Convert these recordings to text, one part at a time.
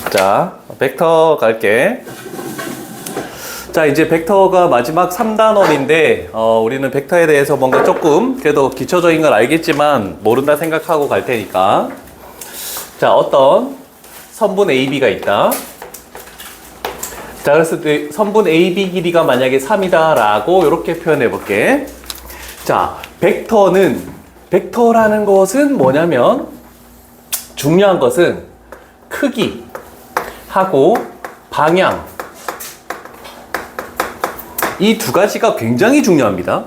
자, 벡터 갈게. 자, 이제 벡터가 마지막 3단원인데 우리는 벡터에 대해서 뭔가 조금 그래도 기초적인 걸 알겠지만 모른다 생각하고 갈 테니까. 자, 어떤 선분 AB가 있다. 자, 그래서 선분 AB 길이가 만약에 3이다 라고 이렇게 표현해 볼게. 자, 벡터라는 것은 뭐냐면 중요한 것은 크기 하고 방향, 이 두 가지가 굉장히 중요합니다.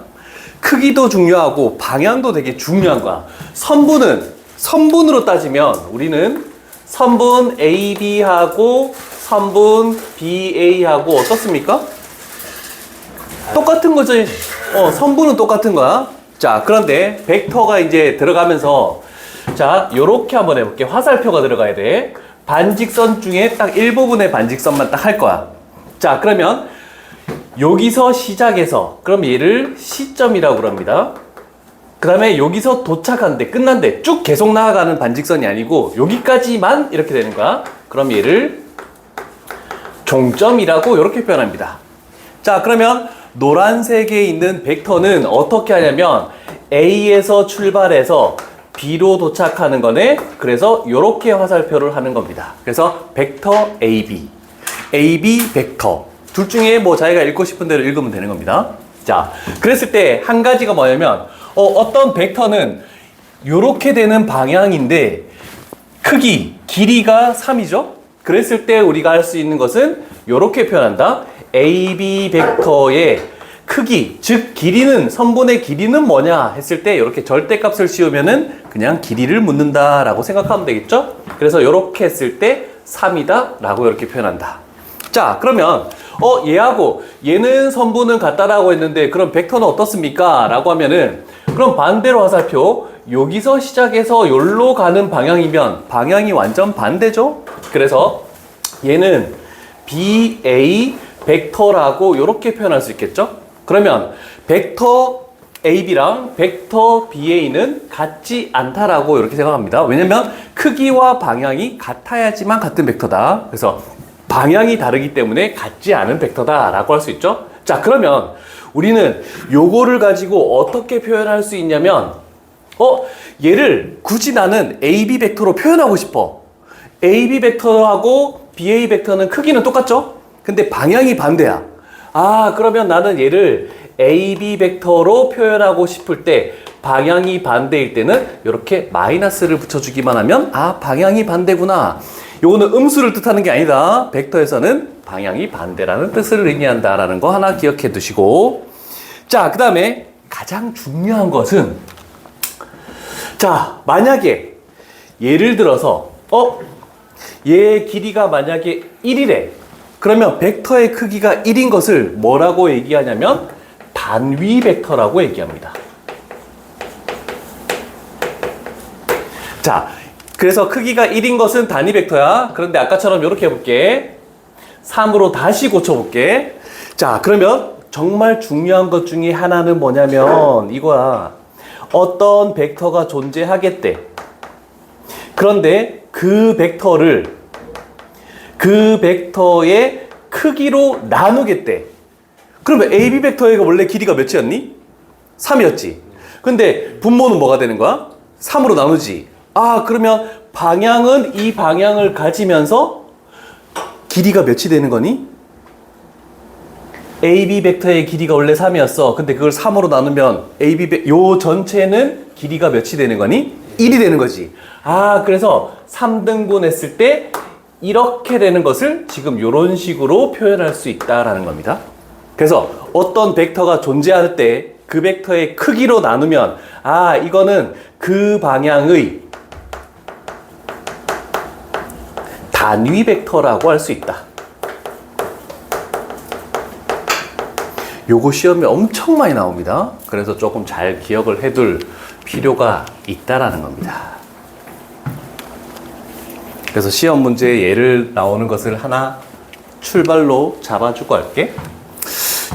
크기도 중요하고 방향도 되게 중요한 거야. 선분으로 따지면 우리는 선분 AB하고 선분 BA하고 어떻습니까? 똑같은 거지. 선분은 똑같은 거야. 자, 그런데 벡터가 이제 들어가면서 자, 요렇게 한번 해볼게. 화살표가 들어가야 돼. 반직선 중에 딱 일부분의 반직선만 딱 할 거야. 자, 그러면 여기서 시작해서 그럼 얘를 C점이라고 그럽니다. 그 다음에 여기서 도착하는데 끝난데 쭉 계속 나아가는 반직선이 아니고 여기까지만 이렇게 되는 거야. 그럼 얘를 종점이라고 이렇게 표현합니다. 자, 그러면 노란색에 있는 벡터는 어떻게 하냐면 A에서 출발해서 B로 도착하는 거네. 그래서 이렇게 화살표를 하는 겁니다. 그래서 벡터 AB, AB 벡터 둘 중에 뭐 자기가 읽고 싶은 대로 읽으면 되는 겁니다. 자, 그랬을 때 한 가지가 뭐냐면 어떤 벡터는 이렇게 되는 방향인데 길이가 3이죠. 그랬을 때 우리가 할 수 있는 것은 이렇게 표현한다. AB 벡터의 크기, 즉 길이는, 선분의 길이는 뭐냐 했을 때 이렇게 절대값을 씌우면은 그냥 길이를 묻는다 라고 생각하면 되겠죠. 그래서 이렇게 했을 때 3이다 라고 이렇게 표현한다. 자, 그러면 얘하고 얘는 선분은 같다라고 했는데 그럼 벡터는 어떻습니까? 라고 하면은 그럼 반대로 화살표, 여기서 시작해서 여기로 가는 방향이면 방향이 완전 반대죠. 그래서 얘는 BA 벡터라고 이렇게 표현할 수 있겠죠. 그러면 벡터 AB랑 벡터 BA는 같지 않다라고 이렇게 생각합니다. 왜냐면 크기와 방향이 같아야지만 같은 벡터다. 그래서 방향이 다르기 때문에 같지 않은 벡터다라고 할 수 있죠. 자, 그러면 우리는 요거를 가지고 어떻게 표현할 수 있냐면 얘를 굳이 나는 AB 벡터로 표현하고 싶어. AB 벡터하고 BA 벡터는 크기는 똑같죠? 근데 방향이 반대야. 아, 그러면 나는 얘를 AB 벡터로 표현하고 싶을 때 방향이 반대일 때는 이렇게 마이너스를 붙여주기만 하면 아, 방향이 반대구나. 요거는 음수를 뜻하는 게 아니다. 벡터에서는 방향이 반대라는 뜻을 의미한다라는 거 하나 기억해 두시고. 자, 그 다음에 가장 중요한 것은 자, 만약에 예를 들어서 얘의 길이가 만약에 1이래. 그러면 벡터의 크기가 1인 것을 뭐라고 얘기하냐면 단위 벡터라고 얘기합니다. 자, 그래서 크기가 1인 것은 단위 벡터야. 그런데 아까처럼 이렇게 해볼게. 3으로 다시 고쳐볼게. 자, 그러면 정말 중요한 것 중에 하나는 뭐냐면 이거야. 어떤 벡터가 존재하겠대. 그런데 그 벡터의 크기로 나누겠대. 그러면 AB 벡터의 원래 길이가 몇이었니? 3이었지. 근데 분모는 뭐가 되는 거야? 3으로 나누지. 아, 그러면 방향은 이 방향을 가지면서 길이가 몇이 되는 거니? AB 벡터의 길이가 원래 3이었어. 근데 그걸 3으로 나누면 요 전체는 길이가 몇이 되는 거니? 1이 되는 거지. 아, 그래서 3등분 했을 때 이렇게 되는 것을 지금 이런 식으로 표현할 수 있다라는 겁니다. 그래서 어떤 벡터가 존재할 때 그 벡터의 크기로 나누면 아, 이거는 그 방향의 단위 벡터라고 할 수 있다. 요거 시험에 엄청 많이 나옵니다. 그래서 조금 잘 기억을 해둘 필요가 있다라는 겁니다. 그래서 시험 문제에 예를 나오는 것을 하나 출발로 잡아주고 할게.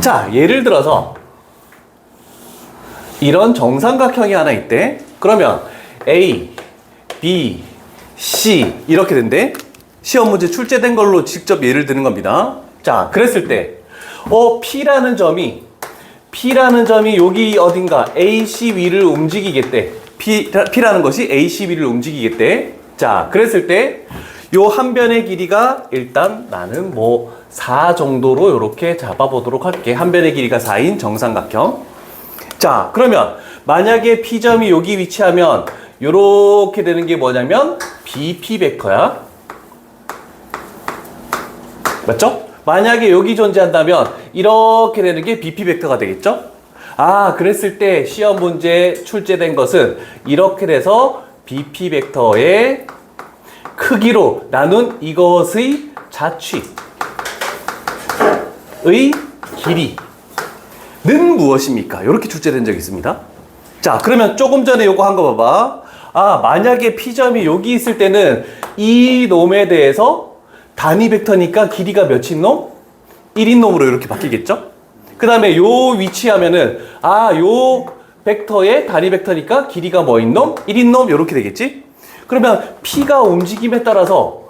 자, 예를 들어서 이런 정삼각형이 하나 있대. 그러면 A, B, C 이렇게 된대. 시험 문제 출제된 걸로 직접 예를 드는 겁니다. 자, 그랬을 때 P라는 점이 여기 어딘가 ACB를 움직이겠대. P라는 것이 ACB를 움직이겠대. 자, 그랬을 때 요 한 변의 길이가 일단 나는 뭐 4 정도로 이렇게 잡아보도록 할게. 한 변의 길이가 4인 정삼각형. 자, 그러면 만약에 P점이 여기 위치하면 요렇게 되는 게 뭐냐면 BP 벡터야. 맞죠? 만약에 여기 존재한다면 이렇게 되는 게 BP 벡터가 되겠죠? 아, 그랬을 때 시험 문제 출제된 것은 이렇게 돼서 BP 벡터의 크기로 나눈 이것의 자취의 길이는 무엇입니까? 이렇게 출제된 적이 있습니다. 자, 그러면 조금 전에 요거 한 거 봐봐. 아, 만약에 P점이 여기 있을 때는 이 놈에 대해서 단위 벡터니까 길이가 몇인 놈? 1인 놈으로 이렇게 바뀌겠죠? 그 다음에 요 위치하면은 요 벡터의 단위 벡터니까 길이가 뭐인 놈? 1인 놈? 이렇게 되겠지? 그러면 P가 움직임에 따라서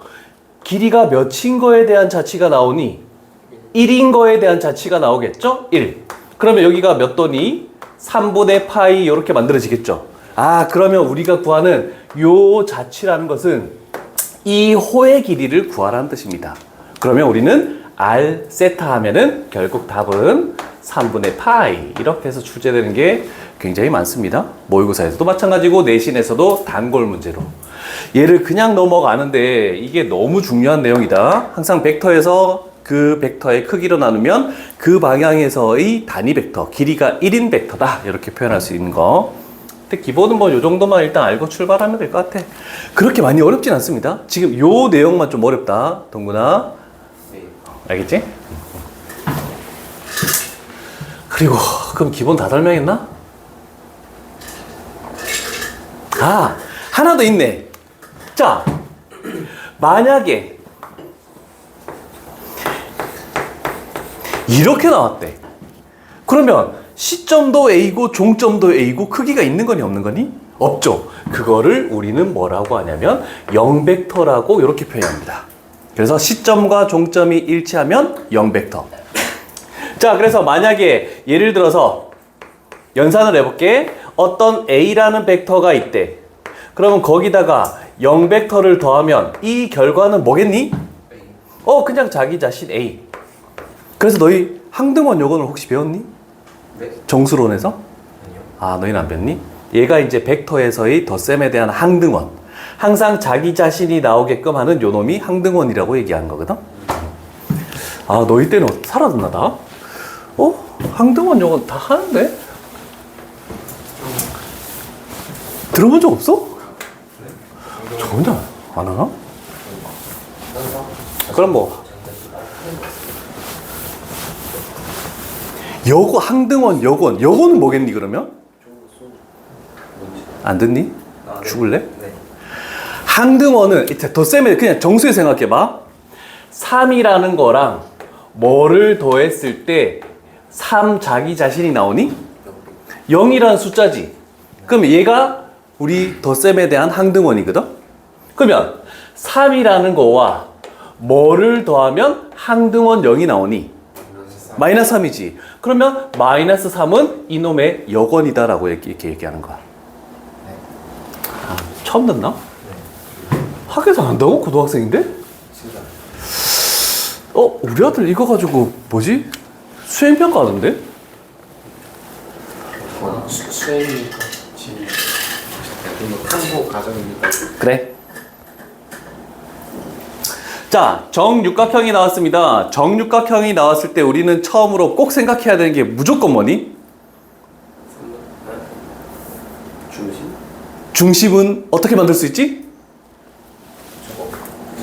길이가 몇인 거에 대한 자치가 나오니 1인 거에 대한 자치가 나오겠죠? 1. 그러면 여기가 몇 도니? 3분의 파이 이렇게 만들어지겠죠? 아, 그러면 우리가 구하는 요 자치라는 것은 이 호의 길이를 구하라는 뜻입니다. 그러면 우리는 R 세타 하면은 결국 답은 3분의 파이 이렇게 해서 출제되는 게 굉장히 많습니다. 모의고사에서도 마찬가지고 내신에서도 단골 문제로. 얘를 그냥 넘어가는데 이게 너무 중요한 내용이다. 항상 벡터에서 그 벡터의 크기로 나누면 그 방향에서의 단위 벡터, 길이가 1인 벡터다. 이렇게 표현할 수 있는 거. 근데 기본은 뭐 요 정도만 일단 알고 출발하면 될 것 같아. 그렇게 많이 어렵진 않습니다. 지금 요 내용만 좀 어렵다. 동근아. 알겠지? 그리고 그럼 기본 다 설명했나? 아, 하나 더 있네. 자, 만약에 이렇게 나왔대. 그러면 시점도 A고 종점도 A고 크기가 있는 거니 없는 거니? 없죠. 그거를 우리는 뭐라고 하냐면 0벡터라고 이렇게 표현합니다. 그래서 시점과 종점이 일치하면 0벡터. 자, 그래서 만약에 예를 들어서 연산을 해볼게. 어떤 A라는 벡터가 있대. 그러면 거기다가 0벡터를 더하면 이 결과는 뭐겠니? 그냥 자기 자신 A. 그래서 너희 항등원 요건을 혹시 배웠니? 네. 정수론에서? 아니요. 아, 너희는 안 배웠니? 얘가 이제 벡터에서의 덧셈에 대한 항등원. 항상 자기 자신이 나오게끔 하는 요 놈이 항등원이라고 얘기하는 거거든? 아, 너희 때는 사라졌나 다? 항등원 요건 다 하는데? 들어본 적 없어? 저 혼자 안 하나? 그럼 뭐 여고 항등원 여고는 뭐겠니 그러면? 안 듣니? 죽을래? 네. 항등원은 덧셈에 그냥 정수에 생각해봐. 3이라는 거랑 뭐를 더했을 때 3 자기 자신이 나오니? 0이라는 숫자지. 그럼 얘가 우리 덧셈에 대한 항등원이거든? 그러면 3이라는 거와 뭐를 더하면 항등원 0이 나오니? 마이너스 3이지. 그러면 마이너스 3은 이놈의 여건이다라고 이렇게 얘기하는 거야. 아, 처음 듣나? 학교에서 안다고? 고등학생인데? 우리 아들 이거 가지고 뭐지? 수행평가 하던데? 수행이니까 지금 탐구 과정이니까. 그래. 자, 정육각형이 나왔습니다. 정육각형이 나왔을 때 우리는 처음으로 꼭 생각해야 되는 게 무조건 뭐니? 중심? 중심은 어떻게 만들 수 있지?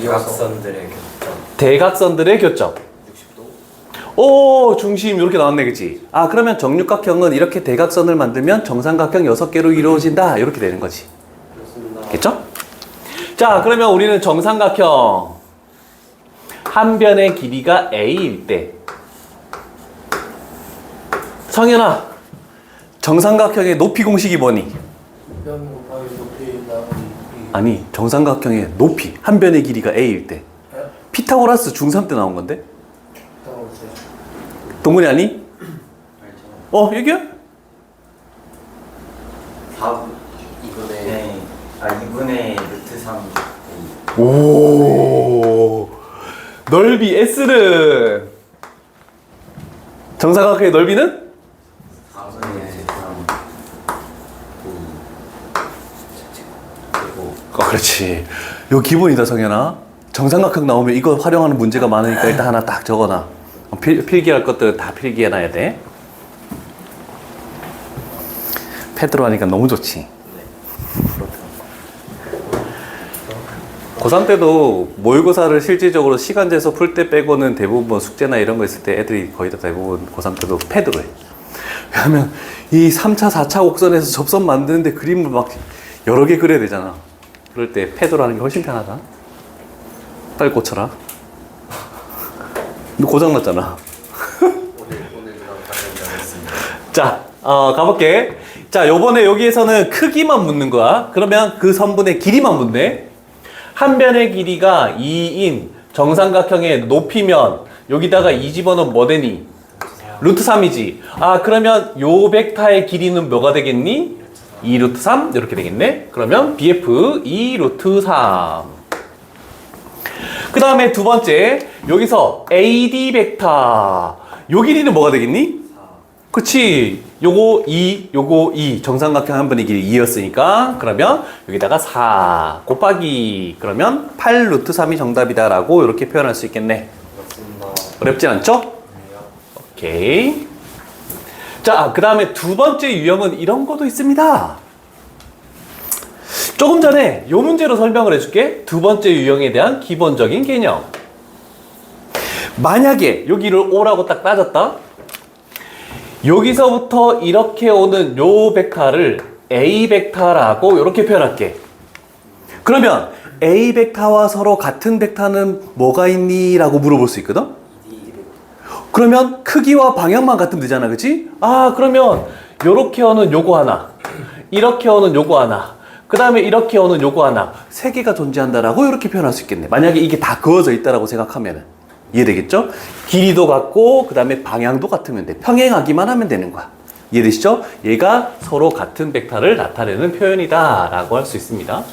이각선들의 교점. 대각선들의 교점. 60도. 오, 중심 이렇게 나왔네, 그치? 아, 그러면 정육각형은 이렇게 대각선을 만들면 정삼각형 6개로 이루어진다. 이렇게 되는 거지. 그렇습니다. 겠죠? 자, 그러면 우리는 정삼각형 한 변의 길이가 A일 때 성현아, 정삼각형의 높이 공식이 뭐니? 변 곱하기 높이 나누기 아니, 정삼각형의 높이 한 변의 길이가 A일 때 피타고라스 중3 때 나온 건데? 따라오세요. 동근이 아니? 알죠. 얘기해? 4 2분의 네. 2분의 루트 3. 오, 넓이 S는 정사각형의 넓이는? 4분의 3 그리고 그렇지. 요 기본이다, 성현아. 정삼각형 나오면 이거 활용하는 문제가 많으니까 일단 하나 딱 적어놔. 필기할 것들은 다 필기해놔야 돼. 패드로 하니까 너무 좋지. 고3 때도 모의고사를 실질적으로 시간 재서 풀 때 빼고는 대부분 숙제나 이런 거 있을 때 애들이 거의 다 대부분 고3 때도 패드로 해. 왜냐면 이 3차, 4차 곡선에서 접선 만드는데 그림을 막 여러 개 그려야 되잖아. 그럴 때 패드로 하는 게 훨씬 편하다. 빨리 고쳐라. 너 고장났잖아. 오늘 그럼 답변하겠습니다. 자, 가볼게. 자, 요번에 여기에서는 크기만 묻는 거야. 그러면 그 선분의 길이만 묻네. 한 변의 길이가 2인 정삼각형의 높이면 여기다가 2 집어넣으면 뭐 되니? 루트 3이지. 그러면 요 벡터의 길이는 뭐가 되겠니? 2 루트 3 이렇게 되겠네. 그러면 BF 2 루트 3. 그 다음에 두 번째, 여기서 AD 벡터 요 길이는 뭐가 되겠니? 4 그치. 요거 2, 요거 2. 정삼각형 한 번의 길이 2였으니까 그러면 여기다가 4 곱하기 그러면 8 루트 3이 정답이다 라고 이렇게 표현할 수 있겠네. 그렇습니다. 어렵진 않죠? 네요. 오케이. 자, 그 다음에 두 번째 유형은 이런 것도 있습니다. 조금 전에 요 문제로 설명을 해줄게. 두 번째 유형에 대한 기본적인 개념. 만약에 여기를 O라고 딱 따졌다. 여기서부터 이렇게 오는 요 벡터를 A 벡터라고 이렇게 표현할게. 그러면 A 벡터와 서로 같은 벡터는 뭐가 있니? 라고 물어볼 수 있거든? 그러면 크기와 방향만 같으면 되잖아, 그치? 그러면 요렇게 오는 요거 하나, 이렇게 오는 요거 하나, 그 다음에 이렇게 오는 요거 하나, 세 개가 존재한다라고 이렇게 표현할 수 있겠네. 만약에 이게 다 그어져 있다라고 생각하면은. 이해되겠죠? 길이도 같고, 그 다음에 방향도 같으면 돼. 평행하기만 하면 되는 거야. 이해되시죠? 얘가 서로 같은 벡터를 나타내는 표현이다 라고 할 수 있습니다.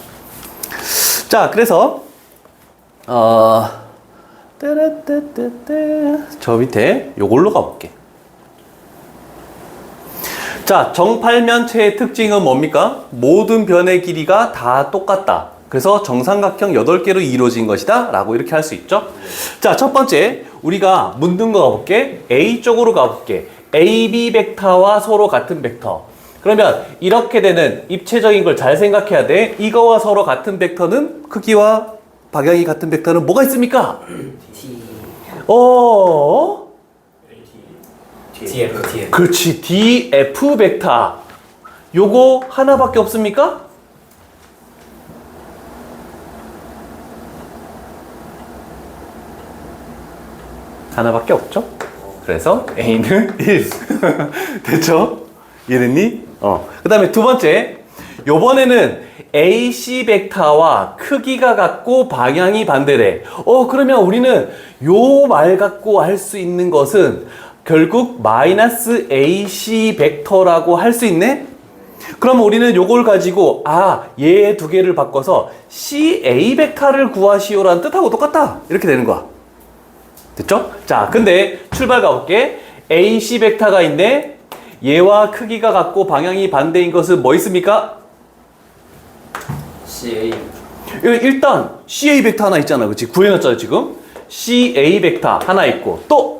자, 그래서 저 밑에 요걸로 가볼게. 자, 정팔면체의 특징은 뭡니까? 모든 변의 길이가 다 똑같다. 그래서 정삼각형 8개로 이루어진 것이다 라고 이렇게 할 수 있죠. 자, 첫 번째 우리가 묻는 거 가볼게. A 쪽으로 가볼게. AB 벡터와 서로 같은 벡터. 그러면 이렇게 되는 입체적인 걸 잘 생각해야 돼. 이거와 서로 같은 벡터는 크기와 방향이 같은 벡터는 뭐가 있습니까? T DF. 그렇지. DF 벡터. 요거 하나밖에 없습니까? 하나밖에 없죠? 그래서 A는 1. 됐죠? 이해됐니? 그 다음에 두 번째. 요번에는 AC 벡터와 크기가 같고 방향이 반대래. 그러면 우리는 요 말 갖고 할 수 있는 것은 결국 마이너스 AC 벡터라고 할 수 있네? 그러면 우리는 요걸 가지고 얘 두 개를 바꿔서 CA 벡터를 구하시오라는 뜻하고 똑같다. 이렇게 되는 거야. 됐죠? 자, 근데 출발 가볼게. AC 벡터가 있네. 얘와 크기가 같고 방향이 반대인 것은 뭐 있습니까? CA 일단 CA 벡터 하나 있잖아. 그치? 구해놨잖아 지금. CA 벡터 하나 있고 또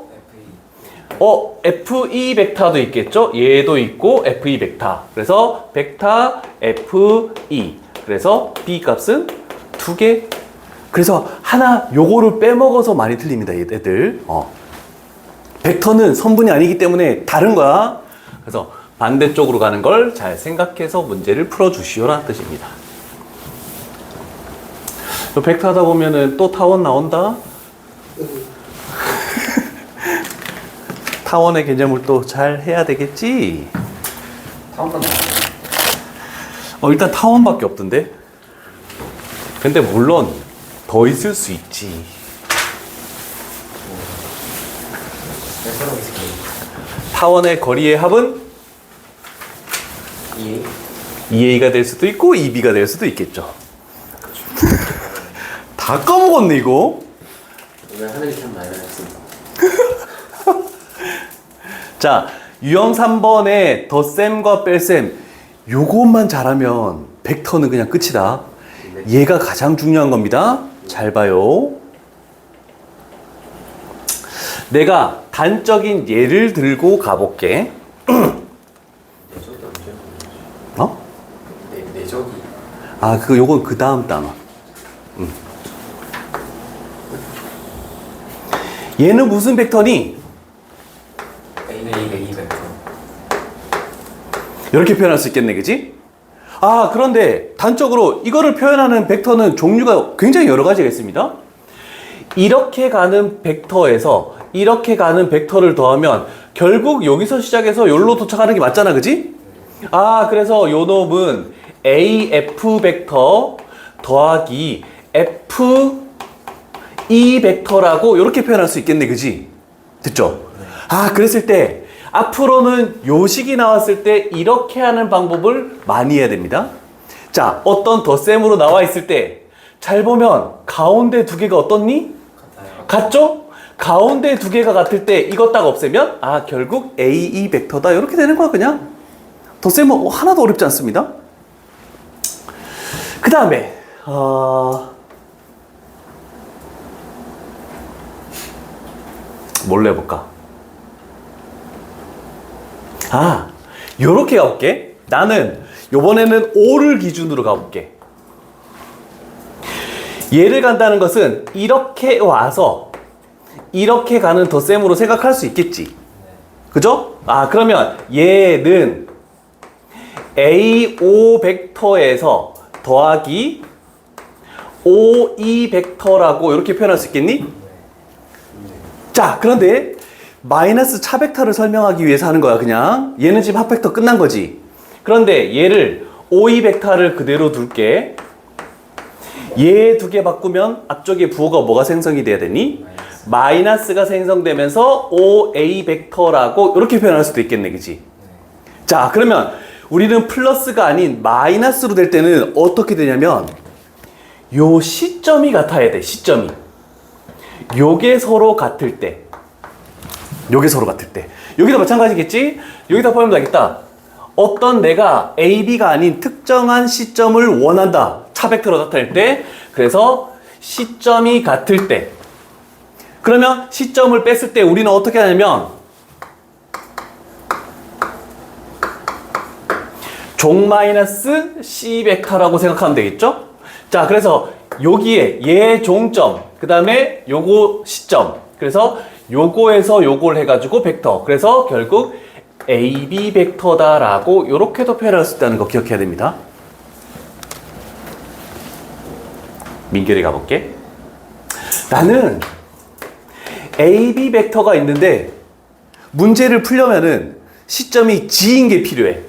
FE 벡터도 있겠죠? 얘도 있고 FE 벡터. 그래서 벡터 FE. 그래서 B 값은 2개. 그래서 하나 요거를 빼먹어서 많이 틀립니다, 얘들. 벡터는 선분이 아니기 때문에 다른 거야. 그래서 반대쪽으로 가는 걸 잘 생각해서 문제를 풀어주시오라는 뜻입니다. 벡터 하다 보면은 또 타원 나온다? 타원의 개념을 잘 해야 되겠지? 한번 일단 타원밖에 없던데? 근데 물론 더 있을 수 있지. 타원의 거리의 합은 2a가 될 수도 있고 2b가 될 수도 있겠죠. 다 까먹었네 이거. 오늘 하늘이 참 많이 나셨습니다. 자, 유형 3번의 덧셈과 뺄셈 요것만 잘하면 벡터는 그냥 끝이다. 얘가 가장 중요한 겁니다. 잘 봐요. 내가 단적인 예를 들고 가볼게. 내적이 언제 보내지? 어? 내적이 아, 요건 그 다음 단어. 얘는 무슨 벡터니? A 벡터. 이렇게 표현할 수 있겠네, 그지? 아, 그런데 단적으로 이거를 표현하는 벡터는 종류가 굉장히 여러 가지가 있습니다. 이렇게 가는 벡터에서 이렇게 가는 벡터를 더하면 결국 여기서 시작해서 여기로 도착하는 게 맞잖아, 그지? 아, 그래서 요 놈은 AF 벡터 더하기 FE 벡터라고 이렇게 표현할 수 있겠네, 그지? 됐죠? 아, 그랬을 때 앞으로는 요 식이 나왔을 때 이렇게 하는 방법을 많이 해야 됩니다. 자, 어떤 덧셈으로 나와 있을 때 잘 보면 가운데 두 개가 어떻니? 같죠? 가운데 두 개가 같을 때 이것 딱 없애면 아, 결국 AE 벡터다 이렇게 되는 거야. 그냥 덧셈은 하나도 어렵지 않습니다. 그 다음에 뭘로 해볼까? 아, 요렇게 가볼게. 나는 요번에는 5를 기준으로 가볼게. 얘를 간다는 것은 이렇게 와서 이렇게 가는 덧셈으로 생각할 수 있겠지. 그죠? 아, 그러면 얘는 A5 벡터에서 더하기 OE 벡터라고 이렇게 표현할 수 있겠니? 자, 그런데 마이너스 차 벡터를 설명하기 위해서 하는 거야, 그냥. 얘는 지금 합 벡터 끝난 거지. 그런데 얘를 OE 벡터를 그대로 둘게. 얘 두 개 바꾸면 앞쪽에 부호가 뭐가 생성이 돼야 되니? 마이너스가 생성되면서 OA 벡터라고 이렇게 표현할 수도 있겠네, 그치? 자, 그러면 우리는 플러스가 아닌 마이너스로 될 때는 어떻게 되냐면 요 시점이 같아야 돼, 시점이. 요게 서로 같을 때. 요게 서로 같을 때. 여기도 마찬가지겠지? 여기다 보면 되겠다. 어떤 내가 A, B가 아닌 특정한 시점을 원한다. 차 벡터로 나타낼 때. 그래서 시점이 같을 때. 그러면 시점을 뺐을 때 우리는 어떻게 하냐면 종 마이너스 C 벡터라고 생각하면 되겠죠? 자, 그래서 여기에 얘 종점, 그 다음에 요거 시점. 그래서 요거에서 요걸 해가지고 벡터. 그래서 결국 AB 벡터다라고 요렇게도 표현할 수 있다는 거 기억해야 됩니다. 민결이 가볼게. 나는 AB 벡터가 있는데 문제를 풀려면은 시점이 G인 게 필요해.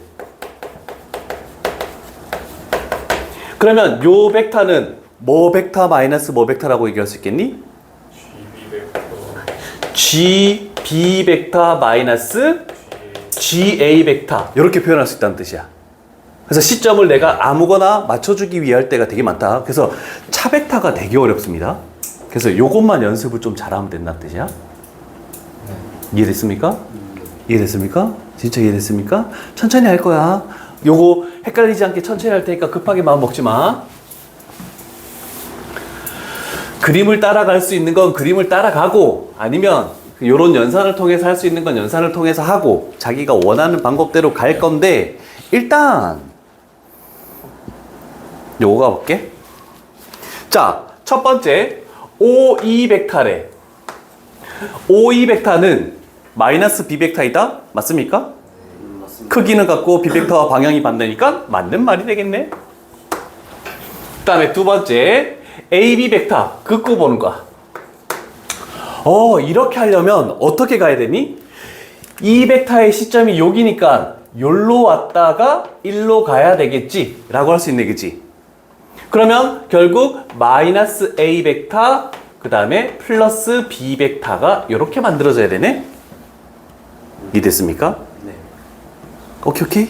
그러면 요 벡터는 뭐 벡터 마이너스 뭐 벡터라고 얘기할 수 있겠니? GB 벡터 마이너스 GA 벡터 이렇게 표현할 수 있다는 뜻이야. 그래서 시점을 내가 아무거나 맞춰주기 위할 때가 되게 많다. 그래서 차 벡터가 되게 어렵습니다. 그래서 요것만 연습을 좀 잘하면 된다는 뜻이야. 이해됐습니까? 이해됐습니까? 진짜 이해됐습니까? 천천히 할 거야. 요거 헷갈리지 않게 천천히 할 테니까 급하게 마음 먹지 마. 그림을 따라갈 수 있는 건 그림을 따라가고, 아니면 요런 연산을 통해서 할 수 있는 건 연산을 통해서 하고, 자기가 원하는 방법대로 갈 건데, 일단 요거 가볼게. 자, 첫 번째 OE 벡터래. OE 벡터는 마이너스 B 벡터이다? 맞습니까? 맞습니다. 크기는 같고 B 벡터와 방향이 반대니까 맞는 말이 되겠네. 그 다음에 두 번째 AB 벡터 긋고 보는 거야. 이렇게 하려면 어떻게 가야 되니? 이 벡터의 시점이 여기니까 여기로 왔다가 일로 가야 되겠지 라고 할 수 있네, 그치? 그러면 결국 마이너스 A 벡터 그 다음에 플러스 B 벡터가 이렇게 만들어져야 되네. 이해됐습니까? 네. 오케이.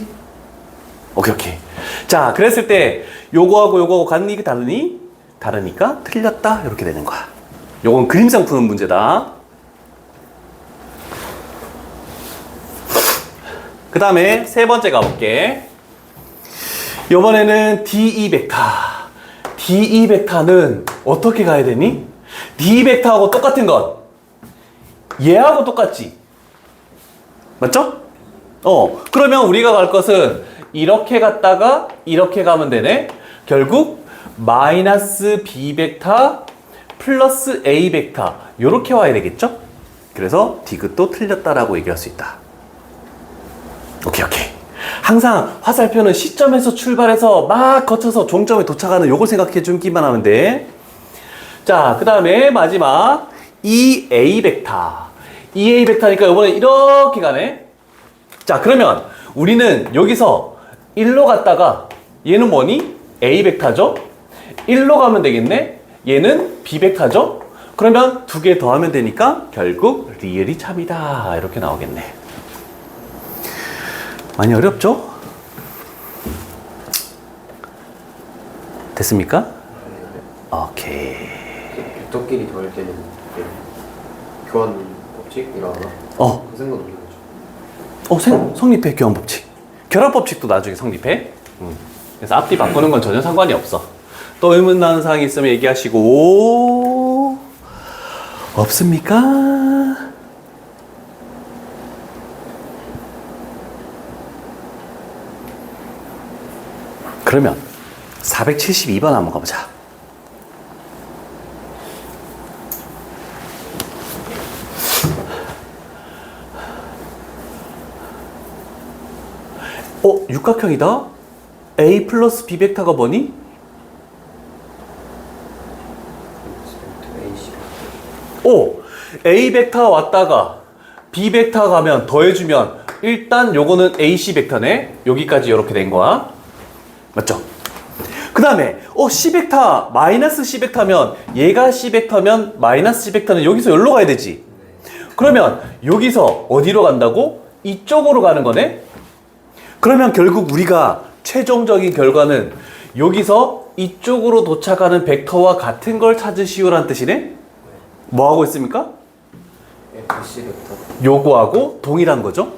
자, 그랬을 때 요거하고 요거하고 같니? 다르니? 다르니까 틀렸다. 이렇게 되는 거야. 요건 그림상 푸는 문제다. 그 다음에 세 번째 가볼게. 요번에는 DE 벡터. DE 벡터는 어떻게 가야 되니? DE 벡터하고 똑같은 건 얘하고 똑같지. 맞죠? 그러면 우리가 갈 것은 이렇게 갔다가 이렇게 가면 되네. 결국 마이너스 B 벡터 플러스 A 벡터 요렇게 와야 되겠죠? 그래서 디귿도 틀렸다라고 얘기할 수 있다. 오케이. 항상 화살표는 시점에서 출발해서 막 거쳐서 종점에 도착하는 요걸 생각해 주기만 하면 돼. 자, 그 다음에 마지막 EA 벡터. EA 벡터니까 이번에 이렇게 가네. 자, 그러면 우리는 여기서 1로 갔다가 얘는 뭐니? A 벡터죠? 1로 가면 되겠네? 얘는 B 벡터죠? 그러면 두 개 더하면 되니까 결국 리을이 참이다. 이렇게 나오겠네. 많이 어렵죠? 됐습니까? 오케이. 벡터끼리 더할 때는 교환 법칙이라 하나? 그 생각 없는 거죠. 성립해, 교환 법칙. 결합 법칙도 나중에 성립해. 그래서 앞뒤 바꾸는 건 전혀 상관이 없어. 또 의문 나는 사항이 있으면 얘기하시고. 없습니까? 그러면 472번 한번 가보자. 육각형이다? A 플러스 B 벡터가 뭐니? A 벡터 왔다가 B 벡터 가면 더해주면 일단 요거는 AC 벡터네. 여기까지 이렇게 된 거야. 맞죠? 그 다음에 C 벡터 마이너스 C 벡터면 얘가 C 벡터면 마이너스 C 벡터는 여기서 여기로 가야 되지. 그러면 여기서 어디로 간다고? 이쪽으로 가는 거네. 그러면 결국 우리가 최종적인 결과는 여기서 이쪽으로 도착하는 벡터와 같은 걸 찾으시오라는 뜻이네. 뭐 하고 있습니까? FC 벡터. 요거하고 동일한 거죠.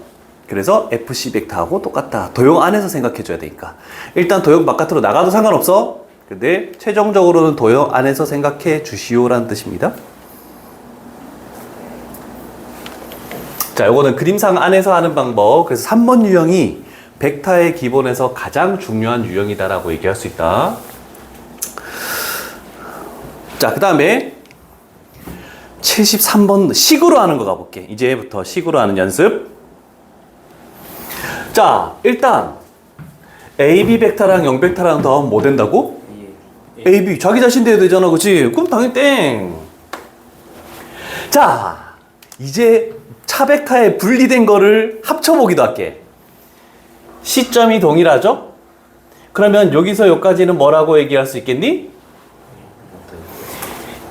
그래서 FC 벡터하고 똑같다. 도형 안에서 생각해 줘야 되니까. 일단 도형 바깥으로 나가도 상관없어. 근데 최종적으로는 도형 안에서 생각해 주시오라는 뜻입니다. 자, 요거는 그림상 안에서 하는 방법. 그래서 3번 유형이 벡터의 기본에서 가장 중요한 유형이다라고 얘기할 수 있다. 자, 그 다음에 73번 식으로 하는 거 가볼게. 이제부터 식으로 하는 연습. 자, 일단 AB 벡터랑 0 벡터랑 더하면 뭐 된다고? AB 자기 자신 돼야 되잖아, 그치? 그럼 당연히 땡. 자, 이제 차 벡터에 분리된 거를 합쳐보기도 할게. 시점이 동일하죠? 그러면 여기서 여기까지는 뭐라고 얘기할 수 있겠니?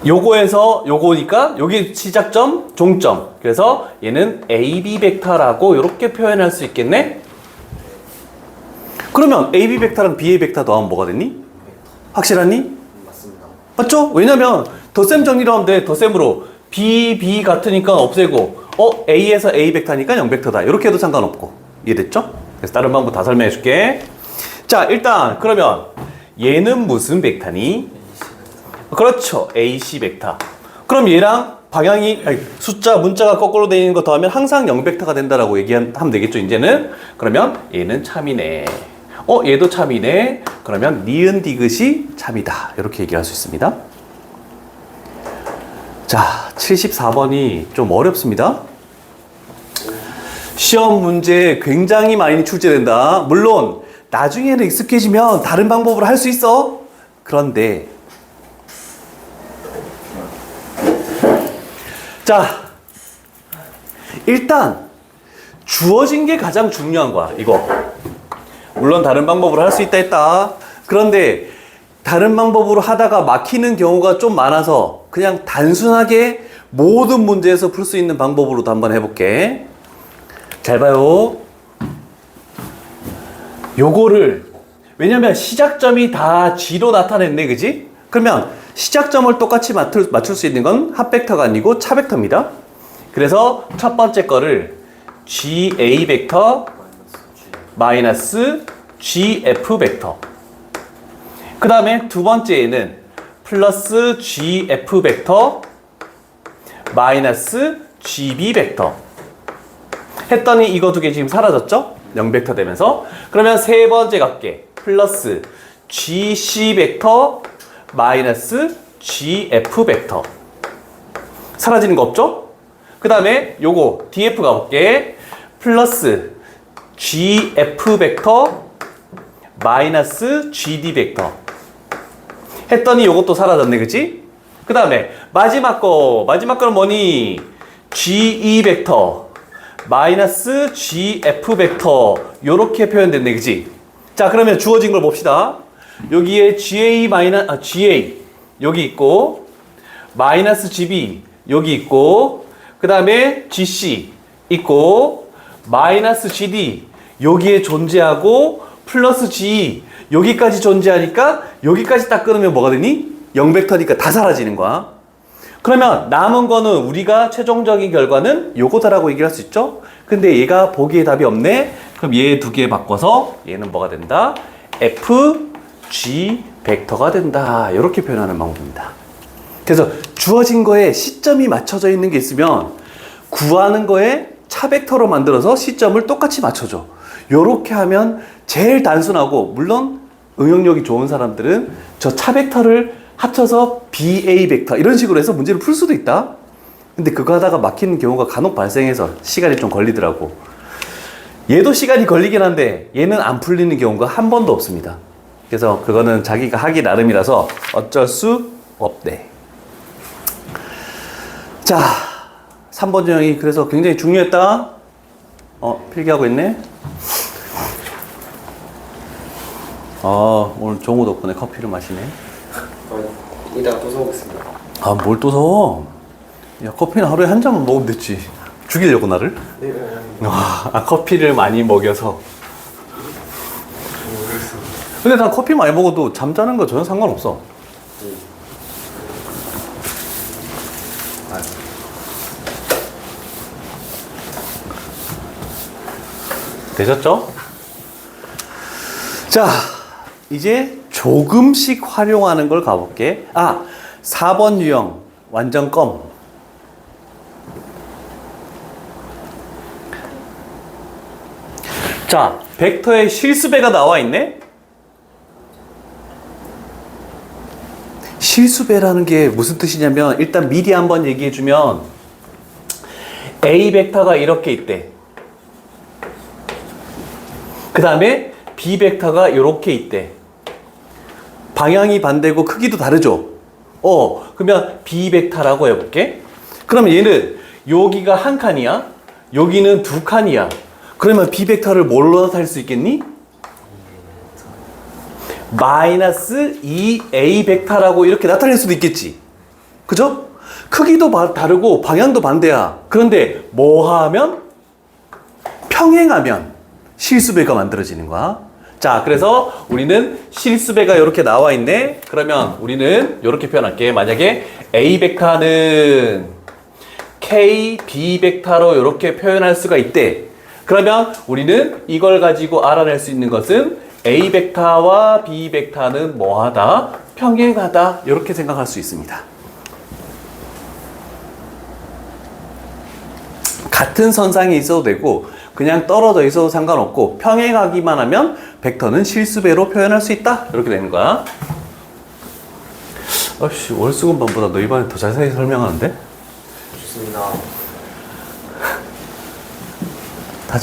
요거에서 요거니까 여기 시작점, 종점. 그래서 얘는 AB 벡터라고 이렇게 표현할 수 있겠네? 그러면 AB 벡터랑 BA 벡터 더하면 뭐가 됐니? 확실하니? 맞습니다. 맞죠? 왜냐면 덧셈 정리로 하면 돼. 덧셈으로 B 같으니까 없애고 A에서 A 벡터니까 0 벡터다. 이렇게 해도 상관없고. 이해됐죠? 그래서 다른 방법 다 설명해 줄게. 자, 일단 그러면 얘는 무슨 벡터니? 그렇죠. AC 벡터. 그럼 얘랑 방향이 숫자 문자가 거꾸로 되어 있는 거 더하면 항상 0 벡터가 된다라고 얘기하면 되겠죠, 이제는. 그러면 얘는 참이네. 얘도 참이네. 그러면 니은 디귿이 참이다. 이렇게 얘기할 수 있습니다. 자, 74번이 좀 어렵습니다. 시험 문제에 굉장히 많이 출제된다. 물론 나중에는 익숙해지면 다른 방법으로 할 수 있어. 그런데 자, 일단 주어진 게 가장 중요한 거야, 이거. 물론 다른 방법으로 할 수 있다 했다. 그런데 다른 방법으로 하다가 막히는 경우가 좀 많아서 그냥 단순하게 모든 문제에서 풀 수 있는 방법으로도 한번 해볼게. 잘 봐요. 요거를 왜냐면 시작점이 다 G로 나타냈네, 그지? 그러면 시작점을 똑같이 맞출 수 있는 건 합벡터가 아니고 차벡터입니다. 그래서 첫 번째 거를 GA 벡터 마이너스 GF 벡터. 그 다음에 두 번째에는 플러스 GF 벡터 마이너스 GB 벡터. 했더니 이거 두 개 지금 사라졌죠? 0벡터 되면서. 그러면 세 번째 값게 플러스 GC 벡터 마이너스 GF 벡터. 사라지는 거 없죠? 그 다음에 요거 DF 가볼게. 플러스 GF 벡터 마이너스 GD 벡터. 했더니 요것도 사라졌네, 그치? 그 다음에 마지막 거는 뭐니? GE 벡터 마이너스 GF 벡터. 요렇게 표현됐네, 그치? 자, 그러면 주어진 걸 봅시다. 여기에 GA 여기 있고, 마이너스 GB 여기 있고, 그 다음에 GC 있고, 마이너스 GD 여기에 존재하고, 플러스 GE 여기까지 존재하니까 여기까지 딱 끊으면 뭐가 되니? 0벡터니까 다 사라지는 거야. 그러면 남은 거는 우리가 최종적인 결과는 요거다라고 얘기할 수 있죠? 근데 얘가 보기에 답이 없네? 그럼 얘 두 개 바꿔서 얘는 뭐가 된다? FG 벡터가 된다. 이렇게 표현하는 방법입니다. 그래서 주어진 거에 시점이 맞춰져 있는 게 있으면 구하는 거에 차 벡터로 만들어서 시점을 똑같이 맞춰줘. 요렇게 하면 제일 단순하고, 물론 응용력이 좋은 사람들은 저 차 벡터를 합쳐서 BA 벡터 이런 식으로 해서 문제를 풀 수도 있다. 근데 그거 하다가 막히는 경우가 간혹 발생해서 시간이 좀 걸리더라고. 얘도 시간이 걸리긴 한데 얘는 안 풀리는 경우가 한 번도 없습니다. 그래서 그거는 자기가 하기 나름이라서 어쩔 수 없대. 자, 3번 유형이 그래서 굉장히 중요했다. 필기하고 있네. 오늘 종우 덕분에 커피를 마시네. 이따가 또 사오겠습니다. 뭘 또 사? 야, 커피는 하루에 한 잔만 먹으면 됐지. 죽이려고 나를? 네. 커피를 많이 먹여서. 근데 난 커피 많이 먹어도 잠자는 거 전혀 상관없어. 되셨죠? 자, 이제 조금씩 활용하는 걸 가볼게. 4번 유형 완전 껌. 자, 벡터에 실수배가 나와 있네? 실수배라는 게 무슨 뜻이냐면, 일단 미리 한번 얘기해주면, A 벡터가 이렇게 있대. 그 다음에 B 벡터가 이렇게 있대. 방향이 반대고 크기도 다르죠? 그러면 B 벡터라고 해볼게. 그러면 얘는 여기가 한 칸이야? 여기는 두 칸이야. 그러면 B 벡터를 뭘로 나타낼 수 있겠니? 마이너스 2A 벡터라고 이렇게 나타낼 수도 있겠지. 그죠? 크기도 다르고 방향도 반대야. 그런데 뭐 하면? 평행하면 실수배가 만들어지는 거야. 자, 그래서 우리는 실수배가 이렇게 나와 있네. 그러면 우리는 이렇게 표현할게. 만약에 A 벡터는 K, B 벡터로 이렇게 표현할 수가 있대. 그러면 우리는 이걸 가지고 알아낼 수 있는 것은 A 벡터와 B 벡터는 뭐하다? 평행하다. 이렇게 생각할 수 있습니다. 같은 선상에 있어도 되고 그냥 떨어져 있어도 상관없고 평행하기만 하면 벡터는 실수배로 표현할 수 있다. 이렇게 되는 거야. 월수금반보다 너 이번에 더 자세히 설명하는데? 좋습니다. 다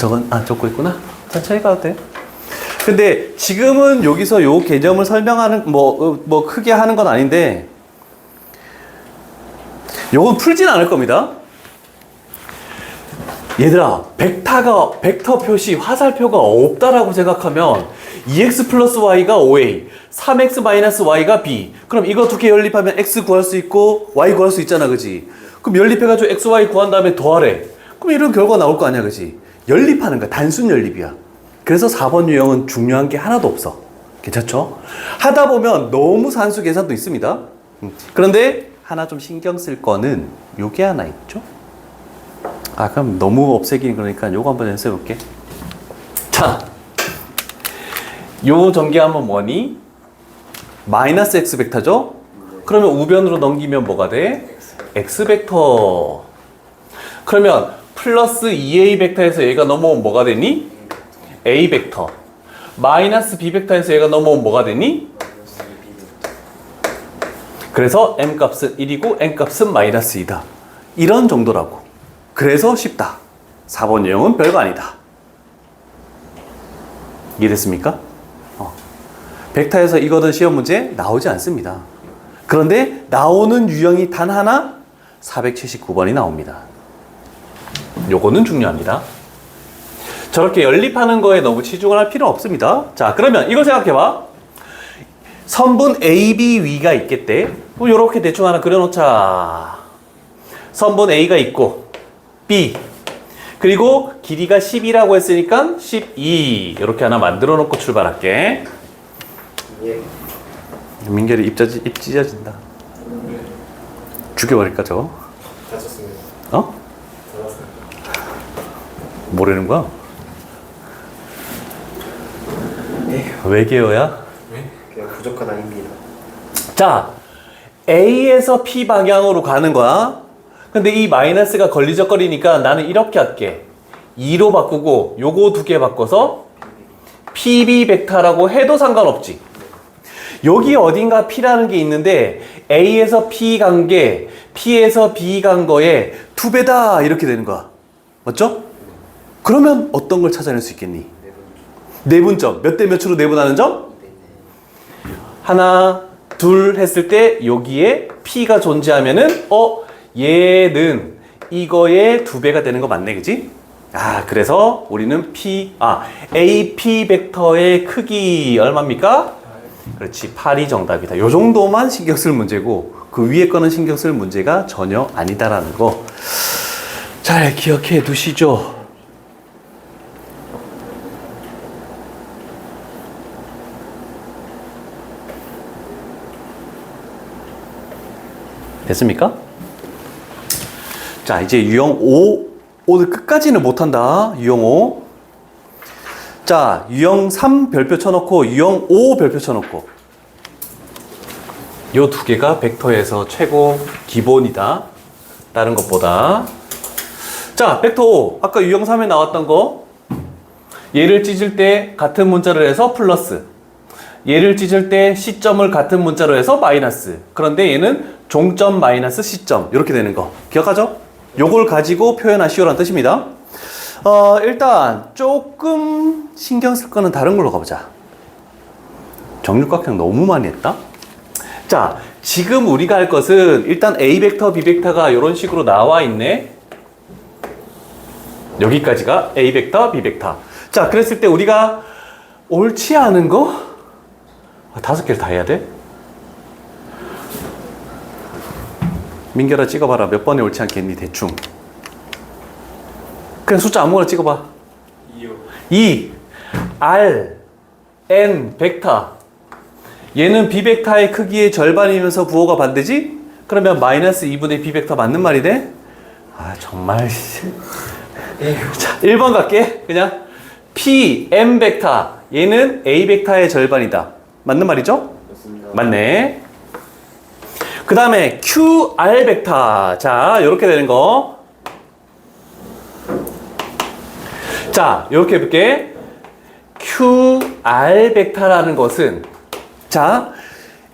적고 있구나. 천천히 가도 돼. 근데 지금은 여기서 요 개념을 설명하는 크게 하는 건 아닌데 요건 풀진 않을 겁니다. 얘들아, 벡터 표시 화살표가 없다라고 생각하면 2x 플러스 y가 5a, 3x 마이너스 y가 b. 그럼 이거 두 개 연립하면 x 구할 수 있고 y 구할 수 있잖아, 그지? 그럼 연립해가지고 x, y 구한 다음에 더하래. 그럼 이런 결과 나올 거 아니야, 그지? 연립하는 거야. 단순 연립이야. 그래서 4번 유형은 중요한 게 하나도 없어. 괜찮죠? 하다 보면 너무 산수 계산도 있습니다. 그런데 하나 좀 신경 쓸 거는 요게 하나 있죠? 아, 그럼 너무 없애기는 그러니까 요거 한번 연습해 볼게. 자, 요 전개하면 뭐니? 마이너스 x 벡터죠? 그러면 우변으로 넘기면 뭐가 돼? x 벡터. 그러면 플러스 2a 벡터에서 얘가 넘어오면 뭐가 되니? a 벡터. 마이너스 b 벡터에서 얘가 넘어오면 뭐가 되니? 그래서 m 값은 1이고 n 값은 마이너스 2다. 이런 정도라고. 그래서 쉽다. 4번 유형은 별거 아니다. 이해됐습니까? 벡터에서 이거는 시험 문제 나오지 않습니다. 그런데 나오는 유형이 단 하나 479번이 나옵니다. 요거는 중요합니다. 저렇게 연립하는 거에 너무 치중을 할 필요는 없습니다. 자, 그러면 이거 생각해봐. 선분 AB위가 있겠대. 요렇게 대충 하나 그려놓자. 선분 A가 있고 B 그리고 길이가 10이라고 했으니까 12 이렇게 하나 만들어 놓고 출발할게. 예. 민결이 입 찢어진다. 죽여버릴까 저거? 다쳤습니다. 어? 다쳤습니다. 뭐라는 거야? 왜 개어야? 그냥 부족한 아닙니다. 자, A에서 P 방향으로 가는 거야. 근데 이 마이너스가 걸리적거리니까 나는 이렇게 할게. 2로 바꾸고 요거 두 개 바꿔서 PB 벡터라고 해도 상관없지. 여기 어딘가 P라는 게 있는데 A에서 P 간 게 P에서 B 간 거에 2배다 이렇게 되는 거야. 맞죠? 그러면 어떤 걸 찾아낼 수 있겠니? 내분점. 몇 대 몇으로 내분하는 점? 하나, 둘 했을 때 여기에 P가 존재하면은 얘는 이거의 2배가 되는 거 맞네, 그지? 아, 그래서 우리는 AP 벡터의 크기 얼마입니까? 그렇지, 8이 정답이다. 요 정도만 신경 쓸 문제고 그 위에 거는 신경 쓸 문제가 전혀 아니다라는 거 잘 기억해 두시죠. 됐습니까? 자, 이제 유형 5. 오늘 끝까지는 못한다. 유형 5. 자, 유형 3 별표 쳐놓고 유형 5 별표 쳐놓고 요 두 개가 벡터에서 최고 기본이다. 다른 것보다. 자, 벡터 5. 아까 유형 3에 나왔던 거. 얘를 찢을 때 같은 문자를 해서 플러스. 얘를 찢을 때 시점을 같은 문자로 해서 마이너스. 그런데 얘는 종점 마이너스 시점 이렇게 되는 거 기억하죠? 요걸 가지고 표현하시오라는 뜻입니다. 일단 조금 신경 쓸 거는 다른 걸로 가보자. 정육각형 너무 많이 했다. 자, 지금 우리가 할 것은 일단 A 벡터, B 벡터가 이런 식으로 나와 있네. 여기까지가 A 벡터, B 벡터. 자, 그랬을 때 우리가 옳지 않은 거 5개를 다 해야 돼? 민결아 찍어봐라. 몇 번에 옳지 않겠니? 대충. 그냥 숫자 아무거나 찍어봐. 2. R, N, 벡터. 얘는 B 벡터의 크기의 절반이면서 부호가 반대지? 그러면 마이너스 2분의 B 벡터 맞는 말이네? 아, 정말. 자, 1번 갈게. 그냥. P, M 벡터. 얘는 A 벡터의 절반이다. 맞는 말이죠? 맞습니다. 맞네. 그 다음에 QR 벡터. 자, 이렇게 되는 거. 자, 이렇게 해볼게. QR 벡터라는 것은 자,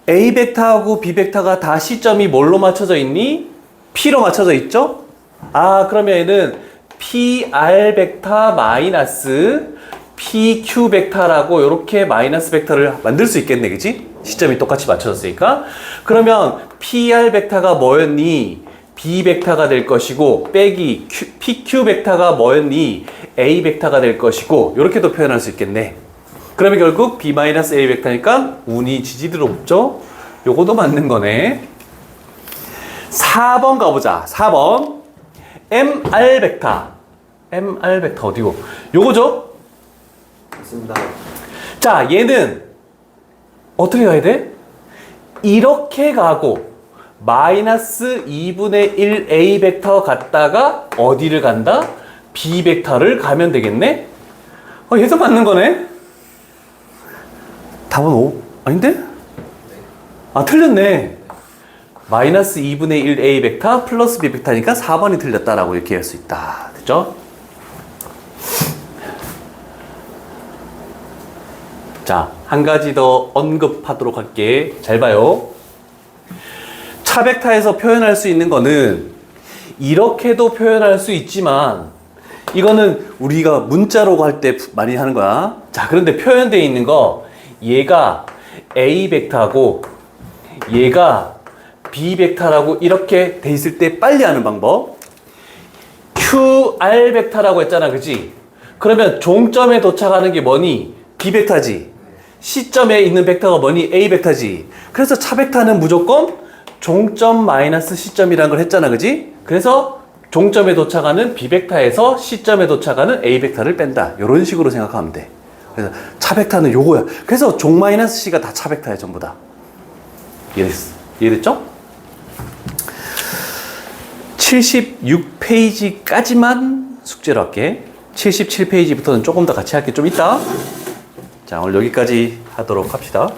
A 벡터하고 B 벡터가 다 시점이 뭘로 맞춰져 있니? P로 맞춰져 있죠? 아, 그러면 얘는 PR 벡터 마이너스 PQ 벡터라고 이렇게 마이너스 벡터를 만들 수 있겠네, 그치? 시점이 똑같이 맞춰졌으니까. 그러면 PR 벡터가 뭐였니? B 벡터가 될 것이고 빼기 PQ 벡터가 뭐였니? A 벡터가 될 것이고 이렇게도 표현할 수 있겠네. 그러면 결국 B-A 벡터니까 운이 지지들 없죠? 요거도 맞는 거네. 4번 가보자. 4번 MR 벡터. MR 벡터 어디고? 요거죠? 맞습니다. 자, 얘는 어떻게 가야 돼? 이렇게 가고 마이너스 2분의 1 A 벡터 갔다가 어디를 간다? B 벡터를 가면 되겠네? 얘도 맞는 거네? 답은 5. 아닌데? 아, 틀렸네. 마이너스 2분의 1 A 벡터 플러스 B 벡터니까 4번이 틀렸다라고 이렇게 할 수 있다. 됐죠? 자, 한 가지 더 언급하도록 할게. 잘 봐요. 차벡터에서 표현할 수 있는 거는 이렇게도 표현할 수 있지만 이거는 우리가 문자로 할 때 많이 하는 거야. 자, 그런데 표현되어 있는 거 얘가 A 벡터하고 얘가 B 벡터라고 이렇게 돼 있을 때 빨리 하는 방법. QR 벡터라고 했잖아, 그치? 그러면 종점에 도착하는 게 뭐니? B 벡터지. 시점에 있는 벡터가 뭐니? A 벡터지. 그래서 차 벡터는 무조건 종점 마이너스 시점이라는 걸 했잖아, 그치? 그래서 종점에 도착하는 B 벡터에서 시점에 도착하는 A 벡터를 뺀다. 이런 식으로 생각하면 돼. 그래서 차 벡터는 요거야. 그래서 종 마이너스 C가 다 차 벡터야, 전부 다. 이해됐죠? 76페이지까지만 숙제로 할게. 77페이지부터는 조금 더 같이 할게. 좀 이따. 자, 오늘 여기까지 하도록 합시다.